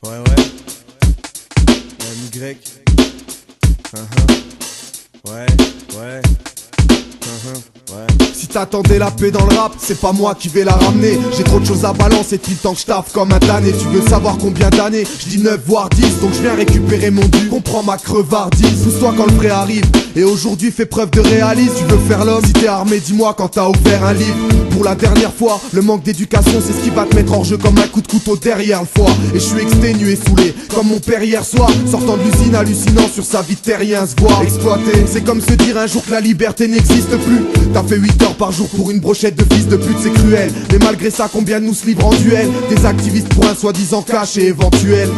Ouais, ouais. MY. Ouais, ouais. Ouais. Si t'attendais la paix dans le rap, c'est pas moi qui vais la ramener. J'ai trop de choses à balancer depuis le temps que je taffe comme un damné. Tu veux savoir combien d'années? Je dis 9 voire 10, donc je viens récupérer mon dû. Comprends ma crevardise, pousse-toi quand le vrai arrive. Et aujourd'hui fais preuve de réalisme. Tu veux faire l'homme, si t'es armé, dis-moi quand t'as ouvert un livre. Pour la dernière fois, le manque d'éducation c'est ce qui va te mettre hors jeu comme un coup de couteau derrière le foie. Et je suis exténué et saoulé, comme mon père hier soir, sortant de l'usine hallucinant sur sa vie terrien se voir exploité. C'est comme se dire un jour que la liberté n'existe plus. T'as fait 8 heures par jour pour une brochette de fils de pute, c'est cruel. Mais malgré ça, combien de nous se livrent en duel? Des activistes pour un soi-disant cash et éventuel.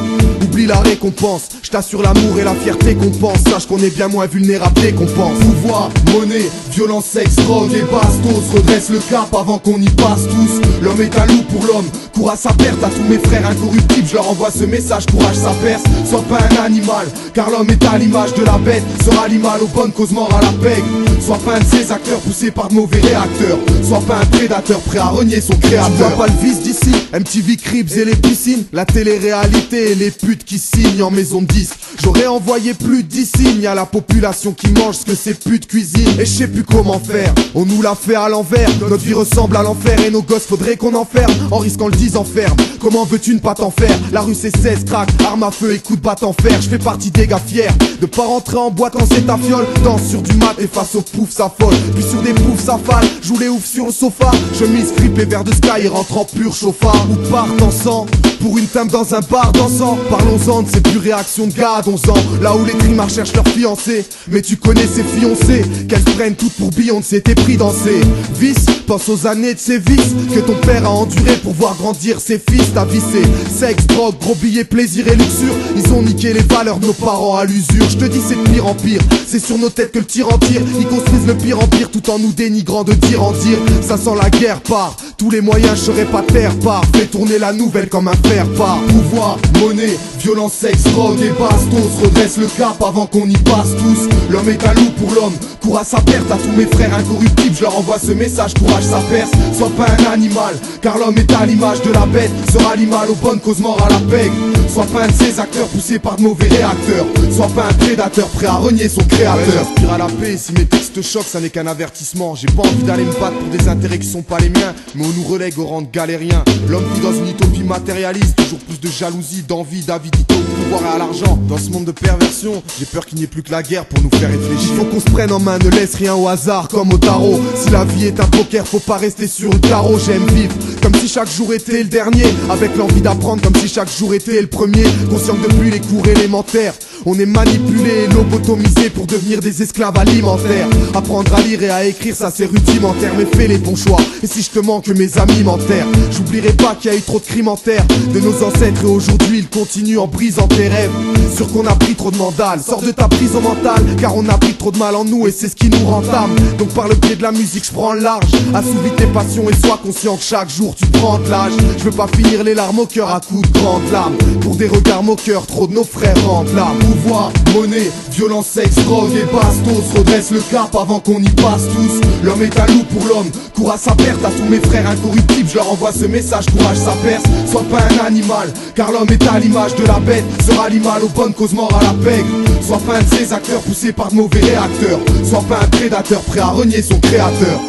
Oublie la récompense, je t'assure l'amour et la fierté qu'on pense. Sache qu'on est bien moins vulnérable qu'on pense. Pouvoir, monnaie, violence, sexe, drogue et bastos. Redresse le cap avant qu'on y passe tous. L'homme est un loup pour l'homme, cours à sa perte. À tous mes frères incorruptibles, je leur envoie ce message, courage ça perce. Sois pas un animal, car l'homme est à l'image de la bête. Sera l'animal aux bonnes causes, mort à la pègre. Sois pas un de ces acteurs poussés par de mauvais réacteurs. Sois pas un prédateur prêt à renier son créateur. Tu vois pas le vice d'ici, MTV Cribs et les piscines, la télé-réalité et les putes qui signent en maison de disques. J'aurais envoyé plus de 10 signes à la population qui mange ce que ces putes cuisinent. Et je sais plus comment faire, on nous l'a fait à l'envers. Notre vie ressemble à l'enfer et nos gosses faudrait qu'on enferme. En risquant le 10 enferme, comment veux-tu ne pas t'en faire? La rue c'est 16 crack, arme à feu et coup de batte en fer. Je fais partie des gars fiers de pas rentrer en boîte quand c'est ta fiole. Danse sur du mat et face au pouf ça folle. Puis sur des poufs ça fale, joue les oufs sur le sofa. Chemise fripe et verre de sky et rentre en pur chauffard. Ou partent ensemble pour une teinte dans un bar dansant. Parlons-en de ces pures réactions de gars d'11 ans. Là où les trimards cherchent leur fiancé. Mais tu connais ces fiancées, qu'elles prennent toutes pour Beyoncé. T'es pris dans ces vices, pense aux années de ces vices que ton père a enduré pour voir grandir ses fils. Ta vie c'est sexe, drogue, gros billets, plaisir et luxure. Ils ont niqué les valeurs de nos parents à l'usure. Je te dis c'est de pire en pire, c'est sur nos têtes que le tir en tire. Ils construisent le pire empire tout en nous dénigrant de dire en dire. Ça sent la guerre par tous les moyens, je serai pas terre part. Fais tourner la nouvelle comme un fer part. Pouvoir, monnaie, violence, sexe, drogue et bastos. Redresse le cap avant qu'on y passe tous. L'homme est un loup pour l'homme, cours à sa perte. À tous mes frères incorruptibles, je leur envoie ce message, courage ça perce. Sois pas un animal, car l'homme est à l'image de la bête. Sera l'animal aux bonnes causes, mort à la pègre. Sois pas un de ces acteurs poussés par de mauvais réacteurs. Sois pas un prédateur prêt à renier son créateur. Ouais, j'aspire à la paix, si mes textes choquent, ça n'est qu'un avertissement. J'ai pas envie d'aller me battre pour des intérêts qui sont pas les miens, mais on nous relègue au rang de galérien. L'homme vit dans une utopie matérialiste, toujours plus de jalousie, d'envie, d'avidité au pouvoir et à l'argent. Dans ce monde de perversion, j'ai peur qu'il n'y ait plus que la guerre pour nous faire réfléchir. Il faut qu'on se prenne en main, ne laisse rien au hasard comme au tarot. Si la vie est un poker, faut pas rester sur le carreau. J'aime vivre comme si chaque jour était le dernier, avec l'envie d'apprendre comme si chaque jour était le premier. Conscient que depuis les cours élémentaires, on est manipulé et lobotomisé pour devenir des esclaves alimentaires. Apprendre à lire et à écrire, ça c'est rudimentaire, mais fais les bons choix. Et si je te manque, mes amis m'enterrent. J'oublierai pas qu'il y a eu trop de crimes en terre de nos ancêtres et aujourd'hui ils continuent en brisant tes rêves. Sûr qu'on a pris trop de mandales, sors de ta prison mentale, car on a pris trop de mal en nous et c'est ce qui nous rentame. Donc par le biais de la musique je prends le large, assouvis tes passions et sois conscient que chaque jour tu prends de l'âge. Je veux pas finir les larmes au cœur à coups de grandes larmes, pour des regards moqueurs, trop de nos frères rendent l'âme. Pouvoir, monnaie, violence, sexe, drogue et bastos. Redresse le cap avant qu'on y passe tous. L'homme est un loup pour l'homme, cours à sa perte. À tous mes frères incorruptibles, je leur envoie ce message, courage ça perce. Sois pas un animal, car l'homme est à l'image de la bête. Sera l'animal aux bonnes causes, mort à la pègre. Sois pas un de ces acteurs poussés par de mauvais réacteurs. Sois pas un prédateur prêt à renier son créateur.